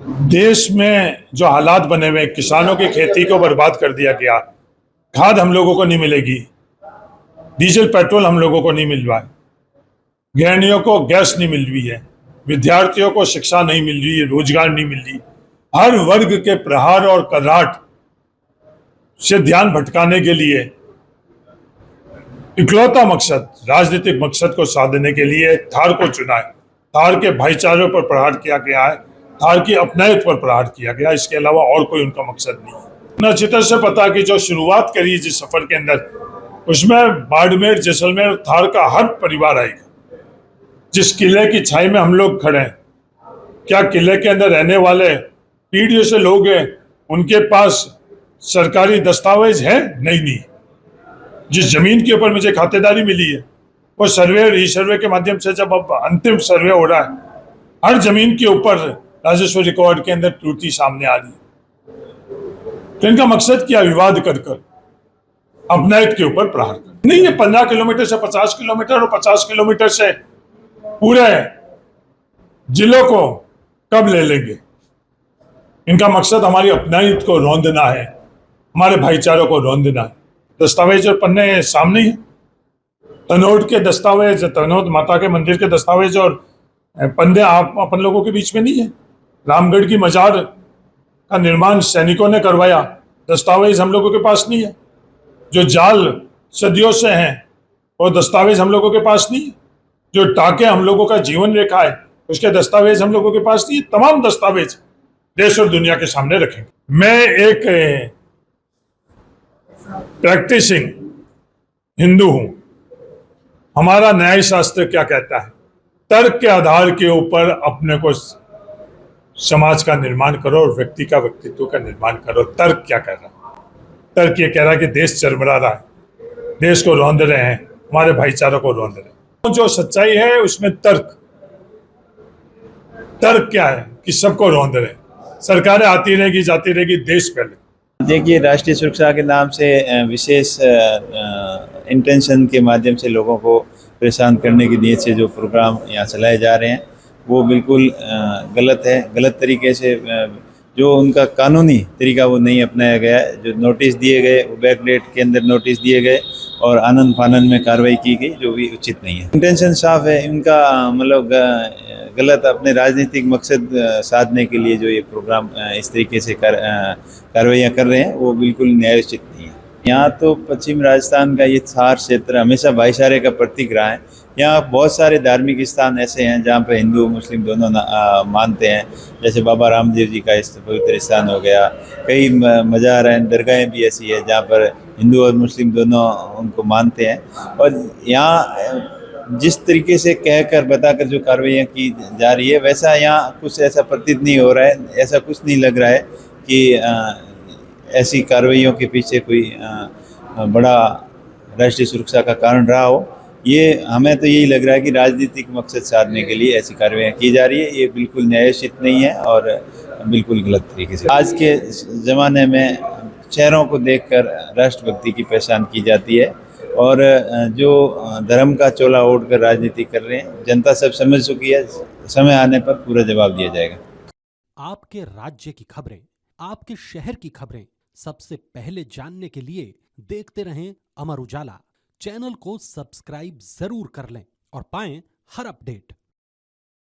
देश में जो हालात बने हुए, किसानों की खेती को बर्बाद कर दिया गया। खाद हम लोगों को नहीं मिलेगी, डीजल पेट्रोल हम लोगों को नहीं मिल रहा है, गृहिणियों को गैस नहीं मिल रही है, विद्यार्थियों को शिक्षा नहीं मिल रही है, रोजगार नहीं मिल रही। हर वर्ग के प्रहार और कराट से ध्यान भटकाने के लिए इकलौता मकसद, राजनीतिक मकसद को साधने के लिए थार को चुना है। थार के भाईचारे पर प्रहार किया गया है, थार की अपनायत पर प्रहार किया गया, इसके अलावा और कोई उनका मकसद नहीं है। उन्हें अच्छी तरह से पता कि जो शुरुआत करी जिस सफर के अंदर, उसमें बाड़मेर, जैसलमेर, थार का हर परिवार आएगा। जिस किले की छाई में हम लोग खड़े हैं, क्या किले के अंदर रहने वाले पीढ़ियों से लोग हैं, उनके पास सरकारी दस्तावेज है? नहीं। जिस जमीन के ऊपर मुझे खातेदारी मिली है, वो सर्वे, रीसर्वे के माध्यम से जब अब अंतिम सर्वे हो रहा है, हर जमीन के ऊपर राजस्व रिकॉर्ड के अंदर त्रुटि सामने आ रही है। तो इनका मकसद क्या? विवाद कर अपनायत के ऊपर प्रहार कर नहीं है। 15 किलोमीटर से 50 किलोमीटर और 50 किलोमीटर से पूरे जिलों को कब ले लेंगे? इनका मकसद हमारी अपनायत को रौंदना है, हमारे भाईचारों को रौंदना है। दस्तावेज और पन्ने सामने ही, तनोट के दस्तावेज, तनोट माता के मंदिर के दस्तावेज और पन्ने आप अपन लोगों के बीच में नहीं है। रामगढ़ की मजार का निर्माण सैनिकों ने करवाया, दस्तावेज हम लोगों के पास नहीं है। जो जाल सदियों से हैं, वो दस्तावेज हम लोगों के पास नहीं है। जो टाके हम लोगों का जीवन रेखा है, उसके दस्तावेज हम लोगों के पास नहीं है। तमाम दस्तावेज देश और दुनिया के सामने रखेंगे। मैं एक प्रैक्टिसिंग हिंदू हूं। हमारा न्याय शास्त्र क्या कहता है? तर्क के आधार के ऊपर अपने को समाज का निर्माण करो और व्यक्ति का व्यक्तित्व का निर्माण करो। तर्क क्या कह रहा है? तर्क ये कह रहा है कि देश चरमरा रहा है, देश को रौंद रहे हैं, हमारे भाईचारों को रौंद रहे हैं। जो सच्चाई है उसमें तर्क क्या है कि सबको रौंद रहे। सरकारें आती रहेगी, जाती रहेगी, देश पहले। देखिए, राष्ट्रीय सुरक्षा के नाम से विशेष इंटेंशन के माध्यम से लोगों को परेशान करने की नीयत से जो प्रोग्राम यहाँ चलाए जा रहे हैं, वो बिल्कुल गलत है। गलत तरीके से जो उनका कानूनी तरीका वो नहीं अपनाया गया है। जो नोटिस दिए गए, वो बैकडेट के अंदर नोटिस दिए गए और आनंद फानन में कार्रवाई की गई, जो भी उचित नहीं है। इंटेंशन साफ है इनका, मतलब गलत अपने राजनीतिक मकसद साधने के लिए जो ये प्रोग्राम इस तरीके से कार्रवाइयाँ कर रहे हैं, वो बिल्कुल न्यायोचित नहीं है। यहाँ तो पश्चिम राजस्थान का ये थार क्षेत्र हमेशा भाईचारे का प्रतीक रहा है। यहाँ बहुत सारे धार्मिक स्थान ऐसे हैं जहाँ पर हिंदू मुस्लिम दोनों मानते हैं। जैसे बाबा रामदेव जी का पवित्र स्थान हो गया, कई मज़ार हैं, दरगाहें भी ऐसी है जहाँ पर हिंदू और मुस्लिम दोनों उनको मानते हैं। और यहाँ जिस तरीके से कहकर बताकर जो कार्रवाइयाँ की जा रही है, वैसा यहाँ कुछ ऐसा प्रतीत नहीं हो रहा है। ऐसा कुछ नहीं लग रहा है कि ऐसी कार्रवाइयों के पीछे कोई बड़ा राष्ट्रीय सुरक्षा का कारण रहा हो। ये हमें तो यही लग रहा है कि राजनीतिक मकसद साधने के लिए ऐसी कार्रवाइयाँ की जा रही है। ये बिल्कुल न्यायोचित नहीं है और बिल्कुल गलत तरीके से। आज के ज़माने में चेहरों को देखकर राष्ट्रभक्ति की पहचान की जाती है और जो धर्म का चोला ओढ़कर राजनीति कर रहे हैं, जनता सब समझ चुकी है। समय आने पर पूरा जवाब दिया जाएगा। आपके राज्य की खबरें, आपके शहर की खबरें सबसे पहले जानने के लिए देखते रहें अमर उजाला। चैनल को सब्सक्राइब जरूर कर लें और पाएं हर अपडेट।